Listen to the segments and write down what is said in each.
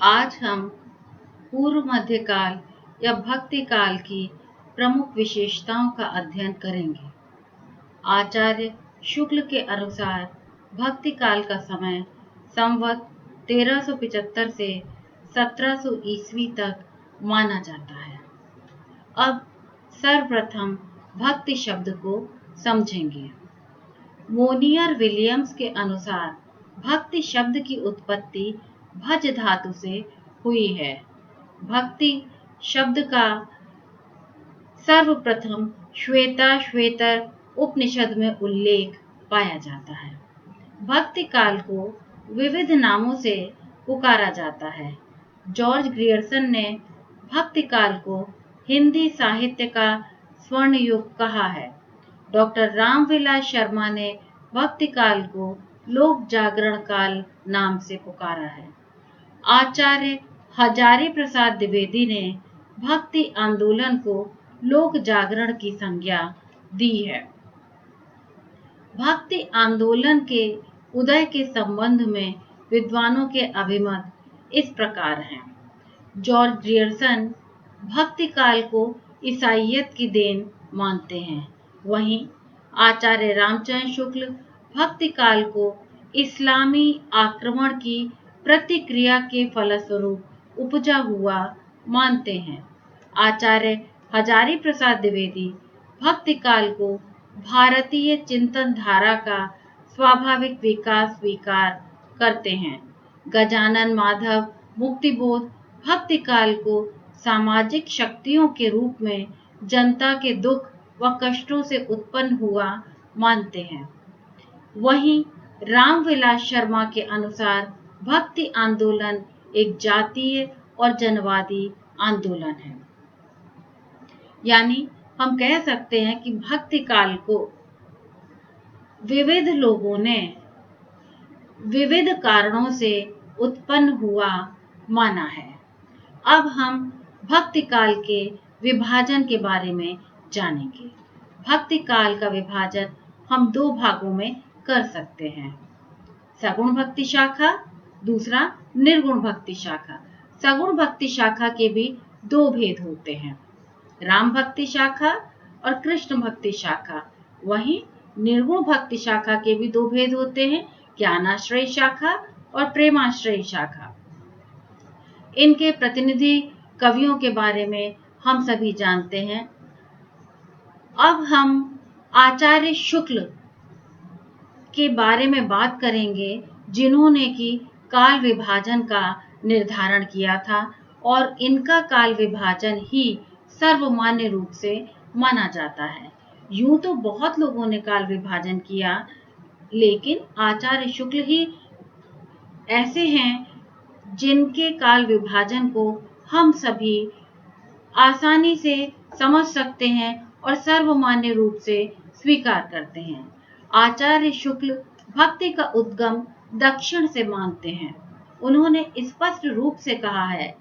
आज हम पूर्व मध्यकाल या भक्ति काल की प्रमुख विशेषताओं का अध्ययन करेंगे। आचार्य शुक्ल के अनुसार भक्ति काल का समय संवत 1375 से 1700 ईस्वी तक माना जाता है। अब सर्वप्रथम भक्ति शब्द को समझेंगे। मोनियर विलियम्स के अनुसार भक्ति शब्द की उत्पत्ति भज धातु से हुई है। भक्ति शब्द का सर्वप्रथम श्वेतर उपनिषद में उल्लेख पाया जाता है। भक्ति काल को विविध नामों से पुकारा जाता है। जॉर्ज ग्रियर्सन ने भक्ति काल को हिंदी साहित्य का स्वर्ण युग कहा है। डॉक्टर रामविलास शर्मा ने भक्ति काल को लोक जागरण काल नाम से पुकारा है। आचार्य हजारी प्रसाद द्विवेदी ने भक्ति आंदोलन को लोक जागरण की संज्ञा दी है। भक्ति आंदोलन के उदय के संबंध में विद्वानों के अभिमत इस प्रकार हैं। जॉर्ज ग्रियर्सन भक्ति काल को ईसाइयत की देन मानते हैं। वहीं आचार्य रामचंद्र शुक्ल भक्ति काल को इस्लामी आक्रमण की प्रतिक्रिया के फलस्वरूप उपजा हुआ मानते हैं। आचार्य हजारी प्रसाद द्विवेदी भक्ति काल को भारतीय चिंतन धारा का स्वाभाविक विकास स्वीकार करते हैं। गजानन माधव मुक्तिबोध भक्ति काल को सामाजिक शक्तियों के रूप में जनता के दुख व कष्टों से उत्पन्न हुआ मानते हैं। वहीं रामविलास शर्मा के अनुसार भक्ति आंदोलन एक जातीय और जनवादी आंदोलन है। यानी हम कह सकते हैं कि भक्ति काल को विविध लोगों ने विविध कारणों से उत्पन्न हुआ माना है। अब हम भक्ति काल के विभाजन के बारे में जानेंगे। भक्ति काल का विभाजन हम दो भागों में कर सकते हैं। सगुण भक्ति शाखा, दूसरा निर्गुण भक्ति शाखा। सगुण भक्ति शाखा के भी दो भेद होते हैं, राम भक्ति शाखा और कृष्ण भक्ति शाखा। वहीं निर्गुण भक्ति शाखा के भी दो भेद होते हैं, ज्ञानाश्रय शाखा और प्रेमाश्रय शाखा। इनके प्रतिनिधि कवियों के बारे में हम सभी जानते हैं। अब हम आचार्य शुक्ल के बारे में बात करेंगे, जिन्होंने कि काल विभाजन का निर्धारण किया था और इनका काल विभाजन ही सर्वमान्य रूप से माना जाता है। यूं तो बहुत लोगों ने काल विभाजन किया, लेकिन आचार्य शुक्ल ही ऐसे हैं जिनके काल विभाजन को हम सभी आसानी से समझ सकते हैं और सर्वमान्य रूप से स्वीकार करते हैं। आचार्य शुक्ल भक्ति का उद्गम दक्षिण से मानते हैं। उन्होंने स्पष्ट रूप से कहा है,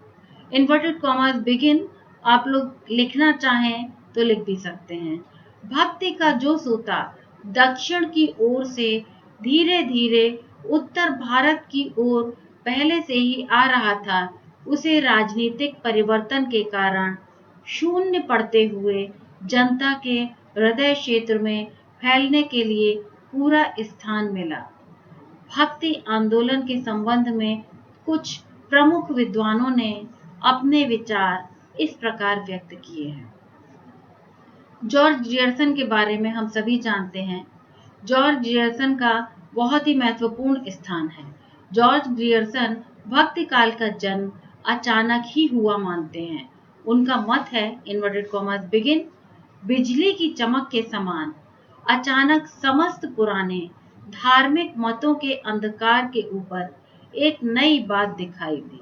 इन्वर्टेड कॉमास बिगिन, आप लोग लिखना चाहें तो लिख भी सकते हैं, भक्ति का जो सूता दक्षिण की ओर से धीरे धीरे उत्तर भारत की ओर पहले से ही आ रहा था, उसे राजनीतिक परिवर्तन के कारण शून्य पड़ते हुए जनता के हृदय क्षेत्र में फैलने के लिए पूरा स्थान मिला। भक्ति आंदोलन के संबंध में कुछ प्रमुख विद्वानों ने अपने विचार इस प्रकार व्यक्त किए हैं। जॉर्ज ग्रियर्सन के बारे में हम सभी जानते हैं। जॉर्ज ग्रियर्सन का बहुत ही महत्वपूर्ण स्थान है। जॉर्ज ग्रियर्सन भक्ति काल का जन्म अचानक ही हुआ मानते हैं। उनका मत है, इन्वर्टेड कॉमास बिगिन, बिजली की चमक के समान अचानक समस्त पुराने धार्मिक मतों के अंधकार के ऊपर एक नई बात दिखाई दी।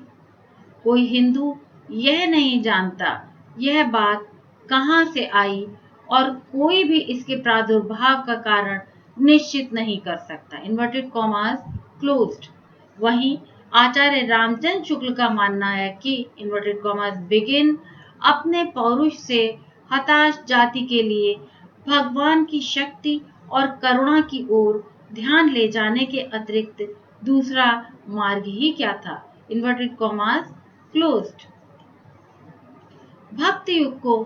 कोई हिंदू यह नहीं जानता यह बात कहां से आई और कोई भी इसके प्रादुर्भाव का कारण निश्चित नहीं कर सकता, इन्वर्टेड कॉमास क्लोज्ड। वहीं आचार्य रामचंद्र शुक्ल का मानना है कि इन्वर्टेड कॉमास बिगिन अपने पौरुष से हताश जाति के लिए भगवान की शक्ति और करुणा की ओर ध्यान ले जाने के अतिरिक्त दूसरा मार्ग ही क्या था। Inverted commas closed. भक्ति युग को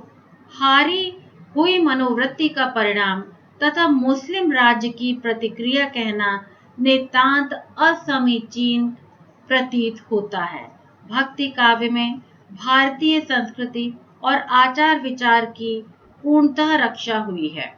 हारी हुई मनोवृत्ति का परिणाम तथा मुस्लिम राज्य की प्रतिक्रिया कहना नितांत असमीचीन प्रतीत होता है। भक्ति काव्य में भारतीय संस्कृति और आचार विचार की पूर्णतः रक्षा हुई है।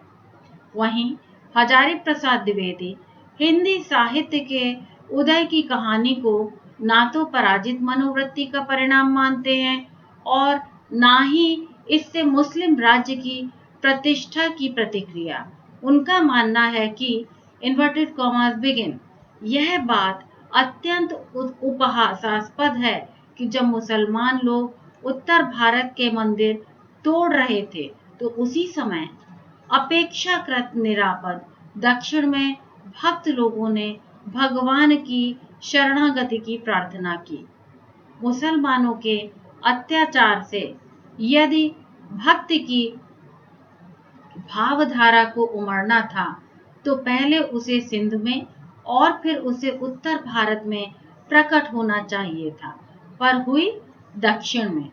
वहीं हजारी प्रसाद द्विवेदी हिंदी साहित्य के उदय की कहानी को ना तो पराजित मनोवृत्ति का परिणाम मानते हैं और ना ही इससे मुस्लिम राज्य की प्रतिष्ठा की प्रतिक्रिया। उनका मानना है कि इन्वर्टेड कॉमास बिगिन, यह बात अत्यंत उपहासास्पद है कि जब मुसलमान लोग उत्तर भारत के मंदिर तोड़ रहे थे तो उसी समय अपेक्षाकृत निरापद दक्षिण में भक्त लोगों ने भगवान की शरणागति की प्रार्थना की। मुसलमानों के अत्याचार से यदि भक्ति की भावधारा को उमड़ना था तो पहले उसे सिंध में और फिर उसे उत्तर भारत में प्रकट होना चाहिए था, पर हुई दक्षिण में।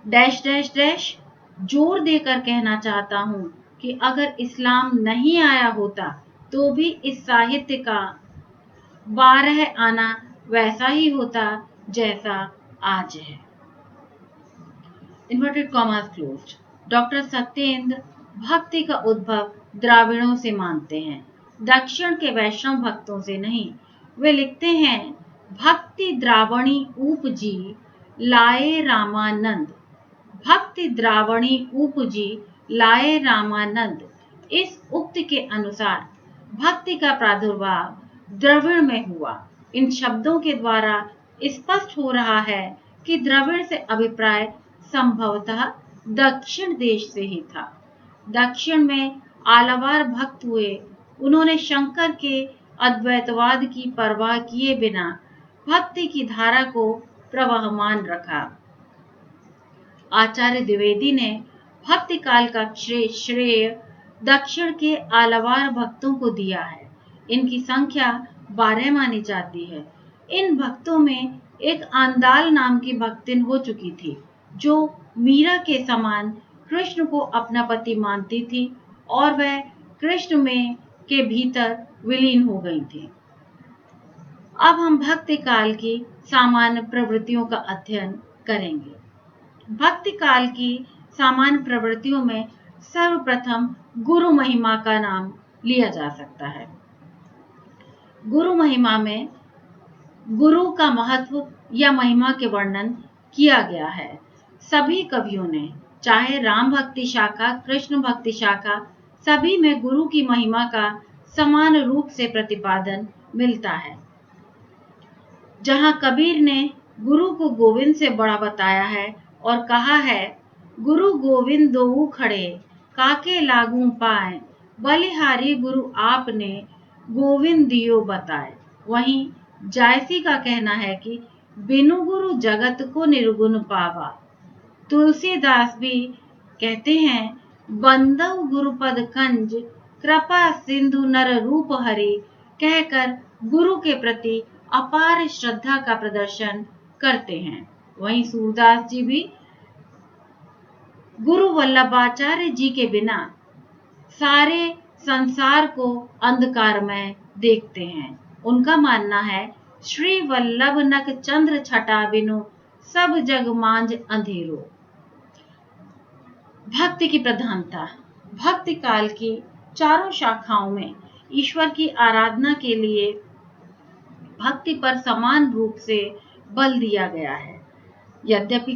डैश डैश डैश जोर देकर कहना चाहता हूं कि अगर इस्लाम नहीं आया होता तो भी इस साहित्य का 12 आना वैसा ही होता जैसा आज है। Inverted commas closed. Doctor Satyendra भक्ति का उद्भव द्राविड़ों से मानते हैं, दक्षिण के वैष्णव भक्तों से नहीं। वे लिखते हैं, भक्ति द्रावणी उपजी लाए रामानंद। भक्ति द्रावणी उपजी लाए रामानंद। इस उक्ति के अनुसार भक्ति का प्रादुर्भाव द्रविड़ में हुआ। इन शब्दों के द्वारा स्पष्ट हो रहा है कि द्रविड़ से अभिप्राय संभवतः दक्षिण देश से ही था। दक्षिण में आलवार भक्त हुए, उन्होंने शंकर के अद्वैतवाद की परवाह किए बिना भक्ति की धारा को प्रवहमान रखा। आचार्य द्विवेदी ने भक्ति काल का श्रेय दक्षिण के आलवार भक्तों को दिया है। इनकी संख्या 12 मानी जाती है। इन भक्तों में एक आंदाल नाम की भक्तिन हो चुकी थी, जो मीरा के समान कृष्ण को अपना पति मानती थी और वह कृष्ण में के भीतर विलीन हो गई थी। अब हम भक्ति काल की सामान्य प्रवृत्तियों का अध्ययन करेंगे। भक्ति काल की सामान्य प्रवृत्तियों में सर्वप्रथम गुरु महिमा का नाम लिया जा सकता है। गुरु महिमा में गुरु का महत्व या महिमा के वर्णन किया गया है। सभी कवियों ने, चाहे राम भक्ति शाखा, कृष्ण भक्ति शाखा, सभी में गुरु की महिमा का समान रूप से प्रतिपादन मिलता है। जहां कबीर ने गुरु को गोविंद से बड़ा बताया है और कहा है, गुरु गोविंद दोऊ खड़े काके लागू पाए, बलिहारी गुरु आपने गोविंद दियो बताए। वहीं जायसी का कहना है कि बिनु गुरु जगत को निर्गुण पावा। तुलसीदास भी कहते हैं, बंदव गुरुपद कंज कृपा सिंधु नर रूप हरि, कहकर गुरु के प्रति अपार श्रद्धा का प्रदर्शन करते हैं। वहीं सूरदास जी भी गुरु वल्लभाचार्य जी के बिना सारे संसार को अंधकार में देखते हैं। उनका मानना है, श्री वल्लभ नक चंद्र छटा बिनु सब जग मांझ अंधेरो। भक्ति की प्रधानता। भक्ति काल की चारों शाखाओं में ईश्वर की आराधना के लिए भक्ति पर समान रूप से बल दिया गया है। यद्यपि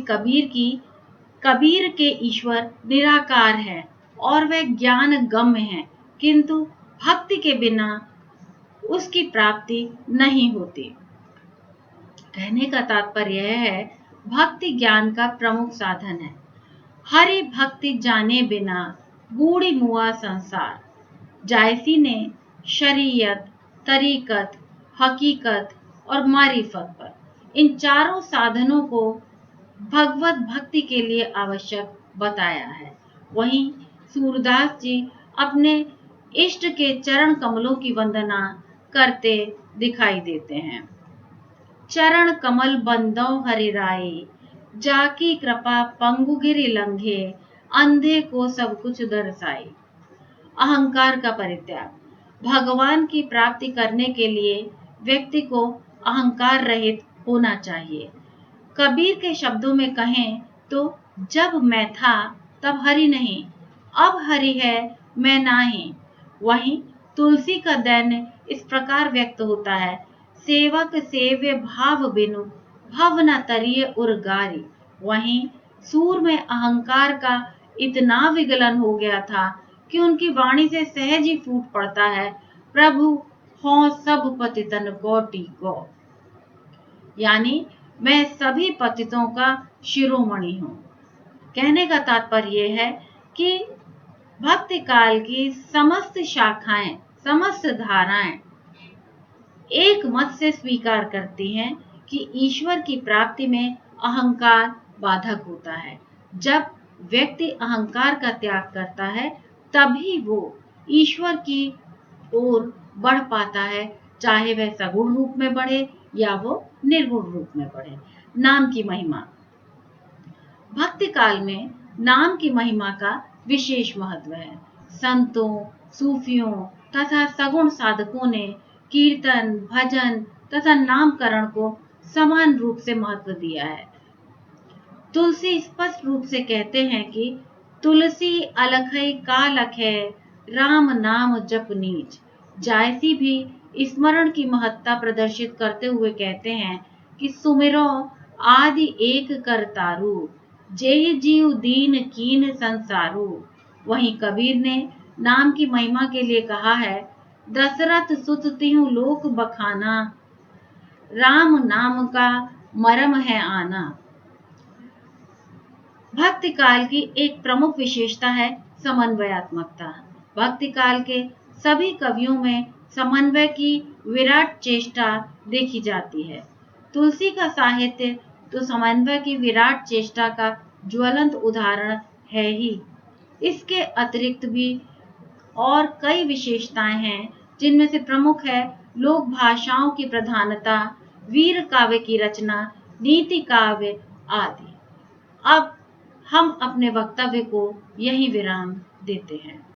कबीर के ईश्वर निराकार है और वह ज्ञान गम्य है, किंतु भक्ति के बिना उसकी प्राप्ति नहीं होती। कहने का तात्पर्य यह है, भक्ति ज्ञान का प्रमुख साधन है। हरि भक्ति जाने बिना बूढ़ी मुआ संसार। जायसी ने शरीयत, तरीकत, हकीकत और मारिफत पर इन चारों साधनों को भगवत भक्ति के लिए आवश्यक बताया है। वहीं सूरदास जी अपने इष्ट के चरण कमलों की वंदना करते दिखाई देते हैं। चरण कमल बंदो हरिराए, जाकी कृपा पंगु गिरि लंघे, अंधे को सब कुछ दर्शाए। अहंकार का परित्याग। भगवान की प्राप्ति करने के लिए व्यक्ति को अहंकार रहित होना चाहिए। कबीर के शब्दों में कहें तो जब मैं था तब हरि नहीं, अब हरि है मैं नाही। वहीं तुलसी का दैन्य इस प्रकार व्यक्त होता है, सेवक सेव्य भाव बिनु, भव न तरिय उर्गारी। वहीं सूर में अहंकार का इतना विगलन हो गया था कि उनकी वाणी से सहज ही फूट पड़ता है, प्रभु हों सब पतितन कोटि को। यानी मैं सभी पतितों का शिरोमणि हूँ। कहने का तात्पर्य है कि भक्ति काल की समस्त शाखाएं, समस्त धाराएं एक मत से स्वीकार करती हैं कि ईश्वर की प्राप्ति में अहंकार बाधक होता है। जब व्यक्ति अहंकार का त्याग करता है तभी वो ईश्वर की ओर बढ़ पाता है, चाहे वह सगुण रूप में बढ़े या वो निर्गुण रूप में बढ़े। नाम की महिमा। भक्ति काल में नाम की महिमा का विशेष महत्व है। संतों, सूफियों तथा सगुण साधकों ने कीर्तन, भजन तथा नामकरण को समान रूप से महत्व दिया है। तुलसी स्पष्ट रूप से कहते हैं कि तुलसी अलखई का लखै, राम नाम जप नीच। जायसी भी स्मरण की महत्ता प्रदर्शित करते हुए कहते हैं कि सुमिरो आदि एक करतारू, जेहि जीव दीन कीन संसारू। वहीं कबीर ने नाम की महिमा के लिए कहा है, दशरथ सुत तिहु लोक बखाना, राम नाम का मरम है आना। भक्ति काल की एक प्रमुख विशेषता है समन्वयात्मकता। भक्ति काल के सभी कवियों में समन्वय की विराट चेष्टा देखी जाती है। तुलसी का साहित्य तो समन्वय की विराट चेष्टा का ज्वलंत उदाहरण है ही। इसके अतिरिक्त भी और कई विशेषताएं हैं, जिनमें से प्रमुख है लोक भाषाओं की प्रधानता, वीर काव्य की रचना, नीति काव्य आदि। अब हम अपने वक्तव्य को यहीं विराम देते हैं।